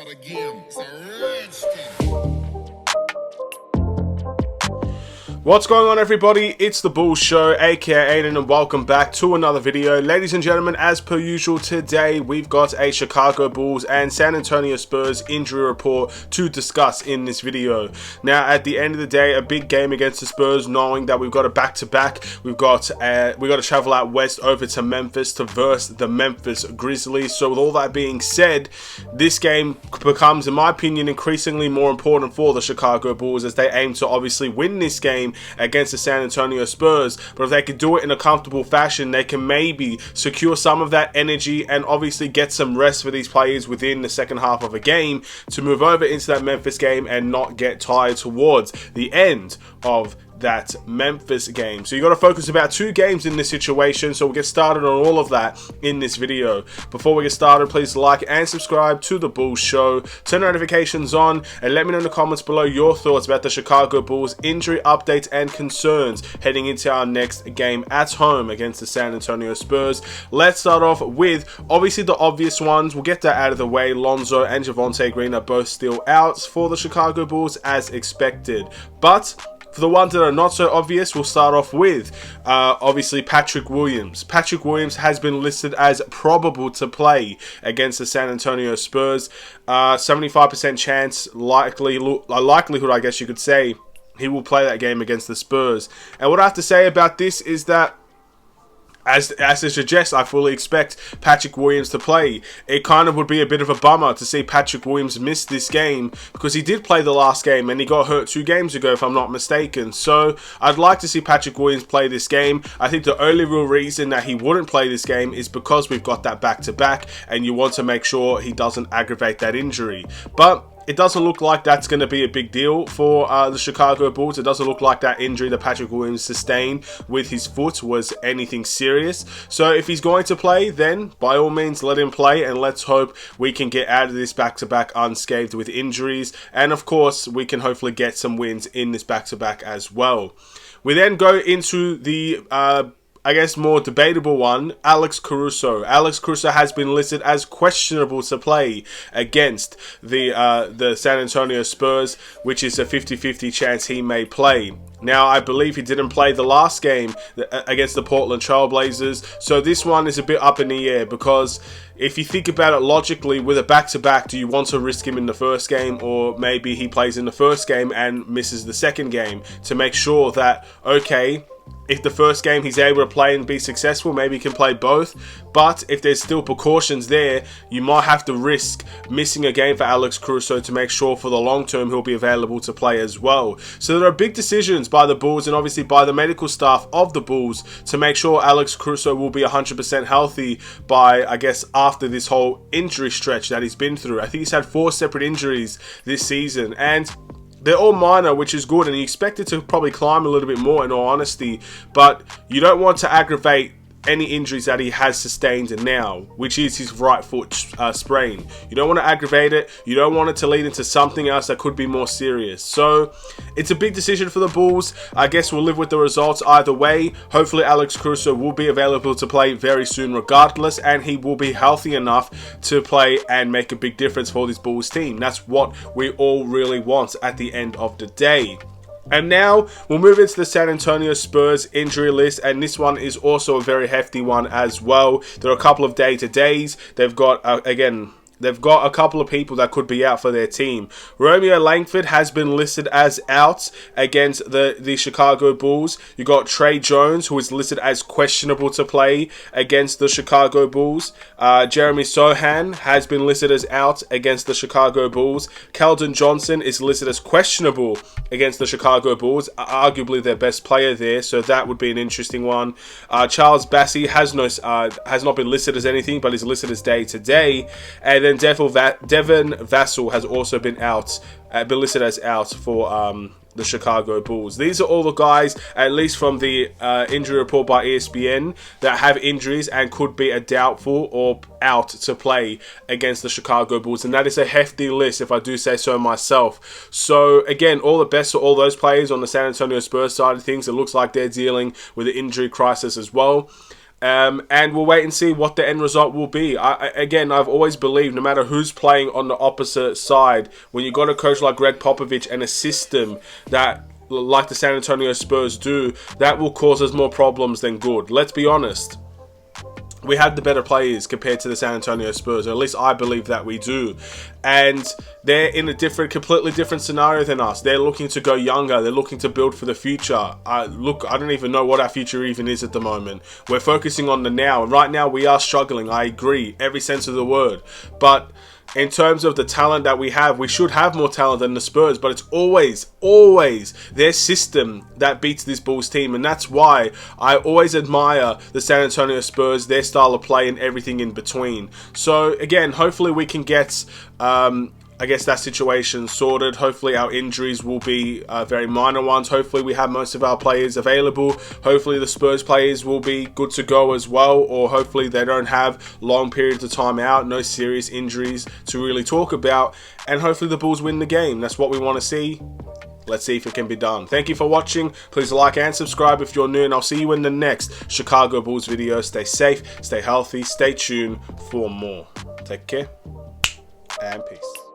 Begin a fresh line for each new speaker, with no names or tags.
start again. It's a rich thing.
What's going on, everybody? It's the Bulls Show, aka Aiden, and welcome back to another video. Ladies and gentlemen, as per usual, today we've got a Chicago Bulls and San Antonio Spurs injury report to discuss in this video. Now, at the end of the day, a big game against the Spurs, knowing that we've got a back-to-back. We've got to travel out west over to Memphis to verse the Memphis Grizzlies. So with all that being said, this game becomes, in my opinion, increasingly more important for the Chicago Bulls as they aim to obviously win this game against the San Antonio Spurs. But if they can do it in a comfortable fashion, they can maybe secure some of that energy and obviously get some rest for these players within the second half of a game to move over into that Memphis game and not get tired towards the end of that Memphis game. So you got to focus about 2 games in this situation, so we'll get started on all of that in this video. Before we get started, please like and subscribe to the Bulls Show, turn notifications on, and let me know in the comments below your thoughts about the Chicago Bulls injury updates and concerns heading into our next game at home against the San Antonio Spurs. Let's start off with obviously the obvious ones. We'll get that out of the way. Lonzo and Javonte Green are both still out for the Chicago Bulls as expected, but for the ones that are not so obvious, we'll start off with obviously Patrick Williams. Patrick Williams has been listed as probable to play against the San Antonio Spurs. 75% chance, likelihood, I guess you could say, he will play that game against the Spurs. And what I have to say about this is that as it suggests, I fully expect Patrick Williams to play. It kind of would be a bit of a bummer to see Patrick Williams miss this game because he did play the last game and he got hurt 2 games ago, if I'm not mistaken. So I'd like to see Patrick Williams play this game. I think the only real reason that he wouldn't play this game is because we've got that back-to-back and you want to make sure he doesn't aggravate that injury. But it doesn't look like that's going to be a big deal for the Chicago Bulls. It doesn't look like that injury that Patrick Williams sustained with his foot was anything serious. So if he's going to play, then by all means let him play, and let's hope we can get out of this back-to-back unscathed with injuries. And of course, we can hopefully get some wins in this back-to-back as well. We then go into the I guess more debatable one, Alex Caruso. Alex Caruso has been listed as questionable to play against the San Antonio Spurs, which is a 50-50 chance he may play. Now, I believe he didn't play the last game against the Portland Trail Blazers, so this one is a bit up in the air because if you think about it logically, with a back-to-back, do you want to risk him in the first game, or maybe he plays in the first game and misses the second game to make sure that, okay, if the first game he's able to play and be successful, maybe he can play both. But if there's still precautions there, you might have to risk missing a game for Alex Caruso to make sure for the long term he'll be available to play as well. So there are big decisions by the Bulls and obviously by the medical staff of the Bulls to make sure Alex Caruso will be 100% healthy by, I guess, after this whole injury stretch that he's been through. I think he's had 4 separate injuries this season, and they're all minor, which is good, and you expect it to probably climb a little bit more in all honesty, but you don't want to aggravate any injuries that he has sustained now, which is his right foot sprain. You don't want to aggravate it. You don't want it to lead into something else that could be more serious. So it's a big decision for the Bulls. I guess we'll live with the results either way. Hopefully Alex Caruso will be available to play very soon regardless, and he will be healthy enough to play and make a big difference for this Bulls team. That's what we all really want at the end of the day. And now we'll move into the San Antonio Spurs injury list, and this one is also a very hefty one as well. There are a couple of day-to-days. They've got, they've got a couple of people that could be out for their team. Romeo Langford has been listed as out against the Chicago Bulls. You got Trey Jones, who is listed as questionable to play against the Chicago Bulls. Jeremy Sohan has been listed as out against the Chicago Bulls. Keldon Johnson is listed as questionable against the Chicago Bulls, arguably their best player there, so that would be an interesting one. Charles Bassey has not been listed as anything, but is listed as day-to-day. And then Devin Vassell has also been listed as out for the Chicago Bulls. These are all the guys, at least from the injury report by ESPN, that have injuries and could be a doubtful or out to play against the Chicago Bulls. And that is a hefty list, if I do say so myself. So again, all the best to all those players on the San Antonio Spurs side of things. It looks like they're dealing with an injury crisis as well. And we'll wait and see what the end result will be. Again, I've always believed no matter who's playing on the opposite side, when you got a coach like Greg Popovich and a system that, like the San Antonio Spurs do, that will cause us more problems than good. Let's be honest. We have the better players compared to the San Antonio Spurs, or at least I believe that we do. And they're in a completely different scenario than us. They're looking to go younger. They're looking to build for the future. Look, I don't even know what our future even is at the moment. We're focusing on the now. And right now we are struggling. I agree, every sense of the word. But in terms of the talent that we have, we should have more talent than the Spurs, but it's always their system that beats this Bulls team, and that's why I always admire the San Antonio Spurs, their style of play and everything in between. So again, hopefully we can get I guess that situation sorted. Hopefully our injuries will be very minor ones. Hopefully we have most of our players available. Hopefully the Spurs players will be good to go as well, or hopefully they don't have long periods of time out, no serious injuries to really talk about, and hopefully the Bulls win the game. That's what we want to see. Let's see if it can be done. Thank you for watching. Please like and subscribe if you're new, and I'll see you in the next Chicago Bulls video. Stay safe, stay healthy, stay tuned for more. Take care and peace.